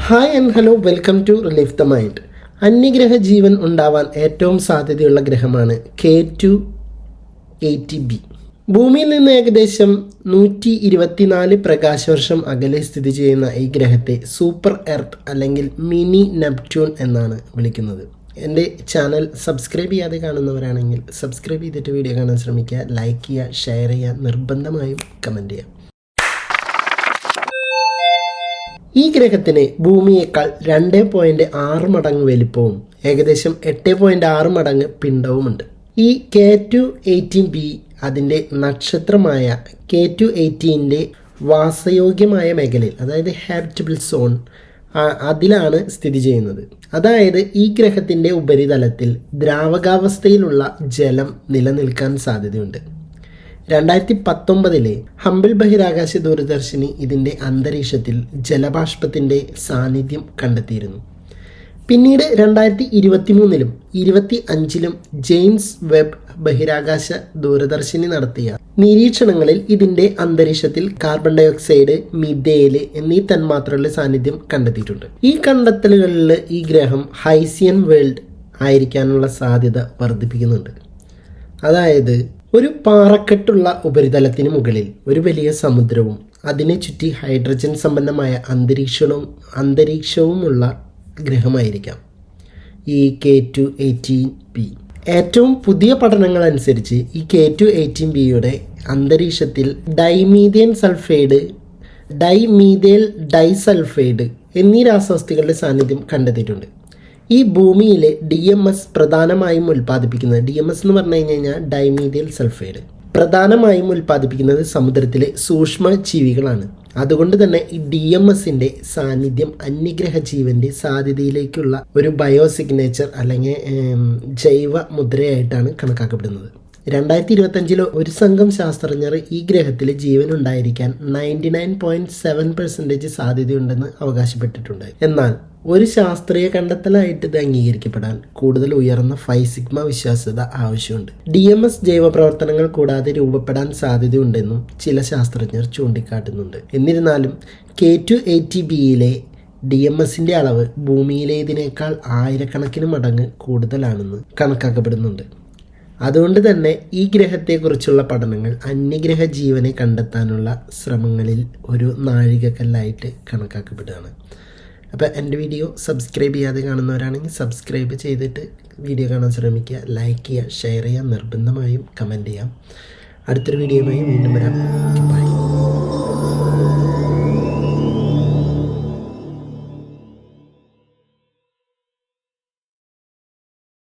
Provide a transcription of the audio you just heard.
Hi and hello, welcome to relief the mind. അന്യഗ്രഹ ജീവൻ ഉണ്ടാവാൻ ഏറ്റവും സാധ്യതയുള്ള ഗ്രഹമാണ് K2-80b. ഭൂമിയിൽ നിന്ന് ഏകദേശം 124 പ്രകാശവർഷം അകലെ സ്ഥിതി ചെയ്യുന്ന ഈ ഗ്രഹത്തെ സൂപ്പർ എർത്ത് അല്ലെങ്കിൽ മിനി നെപ്റ്റ്യൂൺ എന്നാണ് വിളിക്കുന്നത്. എൻ്റെ ചാനൽ സബ്സ്ക്രൈബ് ചെയ്യാതെ കാണുന്നവരാണെങ്കിൽ സബ്സ്ക്രൈബ് ചെയ്തിട്ട് വീഡിയോ കാണാൻ ശ്രമിക്കുക, ലൈക്ക് ചെയ്യുക, ഷെയർ ചെയ്യുക, നിർബന്ധമായും കമൻറ്റ് ചെയ്യുക. ഈ ഗ്രഹത്തിന് ഭൂമിയേക്കാൾ 2.6 മടങ്ങ് വലിപ്പവും ഏകദേശം 8.6 മടങ്ങ് പിണ്ഡവുമുണ്ട്. ഈ K2-18b അതിൻ്റെ നക്ഷത്രമായ K2-18ൻ്റെ വാസയോഗ്യമായ മേഖലയിൽ, അതായത് ഹാബിറ്റബിൾ സോൺ, അതിലാണ് സ്ഥിതി ചെയ്യുന്നത്. അതായത് ഈ ഗ്രഹത്തിൻ്റെ ഉപരിതലത്തിൽ ദ്രാവകാവസ്ഥയിലുള്ള ജലം നിലനിൽക്കാൻ സാധ്യതയുണ്ട്. 2019 ഹബിൾ ബഹിരാകാശ ദൂരദർശിനി ഇതിൻ്റെ അന്തരീക്ഷത്തിൽ ജലബാഷ്പത്തിൻ്റെ സാന്നിധ്യം കണ്ടെത്തിയിരുന്നു. പിന്നീട് 2023 25 ജെയിംസ് വെബ് ബഹിരാകാശ ദൂരദർശിനി നടത്തിയ നിരീക്ഷണങ്ങളിൽ ഇതിൻ്റെ അന്തരീക്ഷത്തിൽ കാർബൺ ഡൈ ഓക്സൈഡ്, മിഥേല് എന്നീ തന്മാത്രകളുടെ സാന്നിധ്യം കണ്ടെത്തിയിട്ടുണ്ട്. ഈ കണ്ടെത്തലുകളിൽ ഈ ഗ്രഹം ഹൈസിയൻ വേൾഡ് ആയിരിക്കാനുള്ള സാധ്യത വർദ്ധിപ്പിക്കുന്നുണ്ട്. അതായത് ഒരു പാറക്കെട്ടുള്ള ഉപരിതലത്തിന് മുകളിൽ ഒരു വലിയ സമുദ്രവും അതിനെ ചുറ്റി ഹൈഡ്രജൻ സമ്പന്നമായ അന്തരീക്ഷവുമുള്ള ഗ്രഹമായിരിക്കാം ഈ K2-18b. ഏറ്റവും പുതിയ പഠനങ്ങൾ അനുസരിച്ച് ഈ K2-18bയുടെ അന്തരീക്ഷത്തിൽ ഡൈമീഥേൽ ഡൈസൾഫൈഡ് എന്നീ രാസവസ്തുക്കളുടെ സാന്നിധ്യം കണ്ടെത്തിയിട്ടുണ്ട്. ഈ ഭൂമിയിലെ DMS പ്രധാനമായും ഉൽപ്പാദിപ്പിക്കുന്നത്, DMS എന്ന് പറഞ്ഞു കഴിഞ്ഞാൽ ഡൈമീഥൈൽ സൾഫൈഡ്, പ്രധാനമായും ഉൽപ്പാദിപ്പിക്കുന്നത് സമുദ്രത്തിലെ സൂക്ഷ്മ ജീവികളാണ്. അതുകൊണ്ട് തന്നെ ഈ DMSൻ്റെ സാന്നിധ്യം അന്യഗ്രഹ ജീവൻ്റെ സാധ്യതയിലേക്കുള്ള ഒരു ബയോ സിഗ്നേച്ചർ അല്ലെങ്കിൽ ജൈവ മുദ്രയായിട്ടാണ് കണക്കാക്കപ്പെടുന്നത്. 2025 ഒരു സംഘം ശാസ്ത്രജ്ഞർ ഈ ഗ്രഹത്തിൽ ജീവൻ ഉണ്ടായിരിക്കാൻ 99.7% സാധ്യതയുണ്ടെന്ന് അവകാശപ്പെട്ടിട്ടുണ്ട്. എന്നാൽ ഒരു ശാസ്ത്രീയ കണ്ടെത്തലായിട്ട് ഇത് അംഗീകരിക്കപ്പെടാൻ കൂടുതൽ ഉയർന്ന 5 സിഗ്മ വിശ്വാസ്യത ആവശ്യമുണ്ട്. DMS ജൈവ പ്രവർത്തനങ്ങൾ കൂടാതെ രൂപപ്പെടാൻ സാധ്യതയുണ്ടെന്നും ചില ശാസ്ത്രജ്ഞർ ചൂണ്ടിക്കാട്ടുന്നുണ്ട്. എന്നിരുന്നാലും K2-80bയിലെ DMSൻ്റെ അളവ് ഭൂമിയിലേതിനേക്കാൾ ആയിരക്കണക്കിന് മടങ്ങ് കൂടുതലാണെന്ന് കണക്കാക്കപ്പെടുന്നുണ്ട്. അതുകൊണ്ട് തന്നെ ഈ ഗ്രഹത്തെക്കുറിച്ചുള്ള പഠനങ്ങൾ അന്യഗ്രഹ ജീവനെ കണ്ടെത്താനുള്ള ശ്രമങ്ങളിൽ ഒരു നാഴികക്കല്ലായിട്ട് കണക്കാക്കപ്പെടുകയാണ്. അപ്പോൾ എൻ്റെ വീഡിയോ സബ്സ്ക്രൈബ് ചെയ്യാതെ കാണുന്നവരാണെങ്കിൽ സബ്സ്ക്രൈബ് ചെയ്തിട്ട് വീഡിയോ കാണാൻ ശ്രമിക്കുക, ലൈക്ക് ചെയ്യുക, ഷെയർ ചെയ്യുക, നിർബന്ധമായും കമൻറ്റ് ചെയ്യാം. അടുത്തൊരു വീഡിയോയുമായി വീണ്ടും വരാം. ബൈ.